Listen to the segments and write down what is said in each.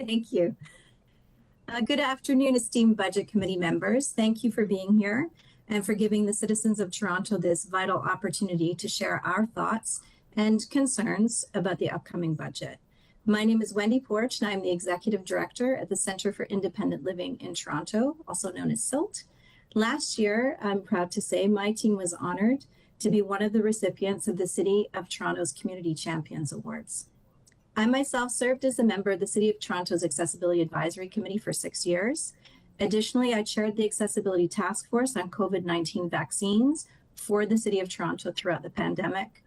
Thank you. Good afternoon, esteemed Budget Committee members. Thank you for being here and for giving the citizens of Toronto this vital opportunity to share our thoughts and concerns about the upcoming budget. My name is Wendy Porch, and I'm the Executive Director at the Centre for Independent Living in Toronto, also known as CILT. Last year, I'm proud to say, my team was honoured to be one of the recipients of the City of Toronto's Community Champions Awards. I myself served as a member of the City of Toronto's Accessibility Advisory Committee for 6 years. Additionally, I chaired the Accessibility Task Force on COVID-19 vaccines for the City of Toronto throughout the pandemic.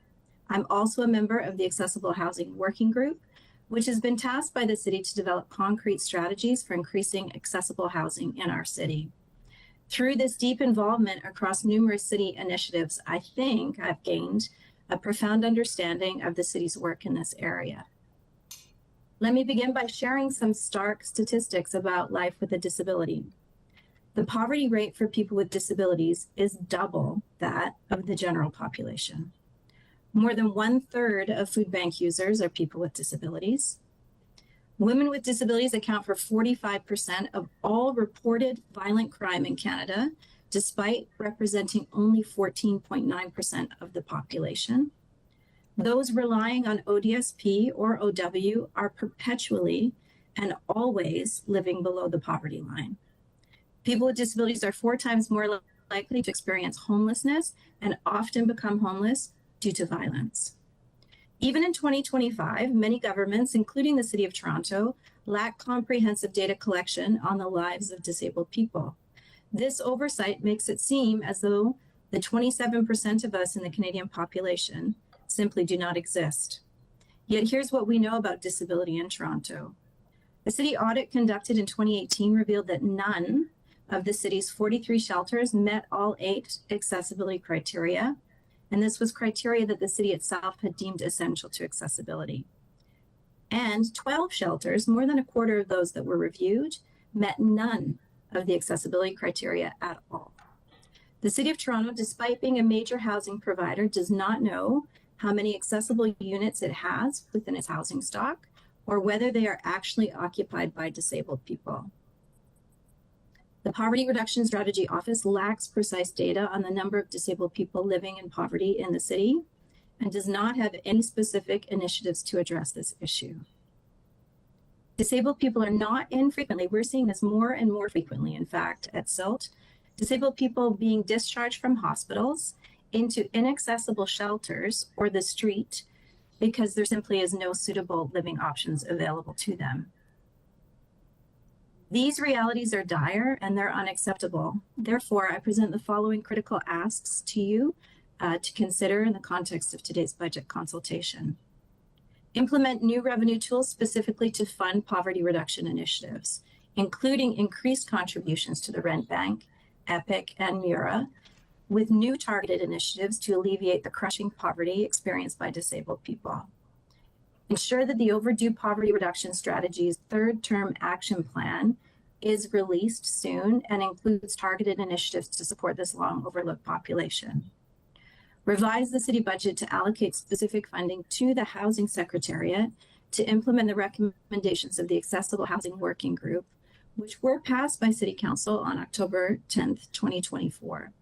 I'm also a member of the Accessible Housing Working Group, which has been tasked by the City to develop concrete strategies for increasing accessible housing in our city. Through this deep involvement across numerous city initiatives, I think I've gained a profound understanding of the city's work in this area. Let me begin by sharing some stark statistics about life with a disability. The poverty rate for people with disabilities is double that of the general population. More than 1/3 of food bank users are people with disabilities. Women with disabilities account for 45% of all reported violent crime in Canada, despite representing only 14.9% of the population. Those relying on ODSP or OW are perpetually and always living below the poverty line. People with disabilities are 4 times more likely to experience homelessness and often become homeless due to violence. Even in 2025, many governments, including the City of Toronto, lack comprehensive data collection on the lives of disabled people. This oversight makes it seem as though the 27% of us in the Canadian population simply do not exist. Yet here's what we know about disability in Toronto. The city audit conducted in 2018 revealed that none of the city's 43 shelters met all 8 accessibility criteria, and this was criteria that the city itself had deemed essential to accessibility. And 12 shelters, more than a quarter of those that were reviewed, met none of the accessibility criteria at all. The City of Toronto, despite being a major housing provider, does not know how many accessible units it has within its housing stock, or whether they are actually occupied by disabled people. The Poverty Reduction Strategy Office lacks precise data on the number of disabled people living in poverty in the city and does not have any specific initiatives to address this issue. Disabled people are not infrequently, we're seeing this more and more frequently, in fact, at CILT, disabled people being discharged from hospitals into inaccessible shelters or the street because there simply is no suitable living options available to them. These realities are dire and they're unacceptable. Therefore, I present the following critical asks to you to consider in the context of today's budget consultation. Implement new revenue tools specifically to fund poverty reduction initiatives, including increased contributions to the Rent Bank, EPIC, and MURA, with new targeted initiatives to alleviate the crushing poverty experienced by disabled people. Ensure that the overdue poverty reduction strategy's 3rd-term action plan is released soon and includes targeted initiatives to support this long overlooked population. Revise the city budget to allocate specific funding to the Housing Secretariat to implement the recommendations of the Accessible Housing Working Group, which were passed by City Council on October 10th, 2024.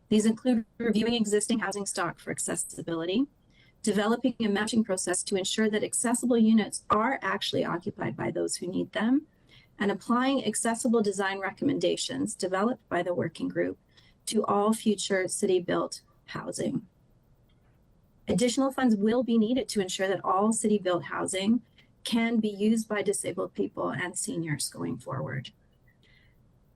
These include reviewing existing housing stock for accessibility, developing a matching process to ensure that accessible units are actually occupied by those who need them, and applying accessible design recommendations developed by the working group to all future city-built housing. Additional funds will be needed to ensure that all city-built housing can be used by disabled people and seniors going forward.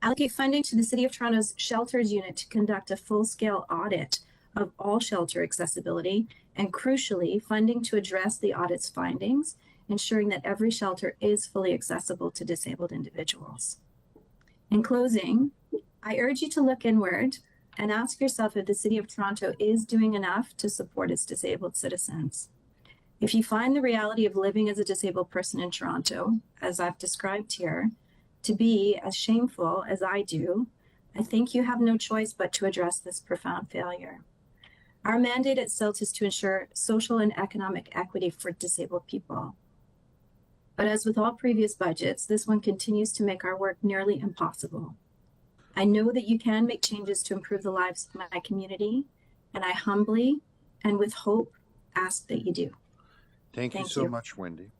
Allocate funding to the City of Toronto's Shelters Unit to conduct a full-scale audit of all shelter accessibility, and crucially, funding to address the audit's findings, ensuring that every shelter is fully accessible to disabled individuals. In closing, I urge you to look inward and ask yourself if the City of Toronto is doing enough to support its disabled citizens. If you find the reality of living as a disabled person in Toronto, as I've described here, to be as shameful as I do, I think you have no choice but to address this profound failure. Our mandate at CILT is to ensure social and economic equity for disabled people. But as with all previous budgets, this one continues to make our work nearly impossible. I know that you can make changes to improve the lives of my community, and I humbly and with hope ask that you do. Thank you so much, Wendy.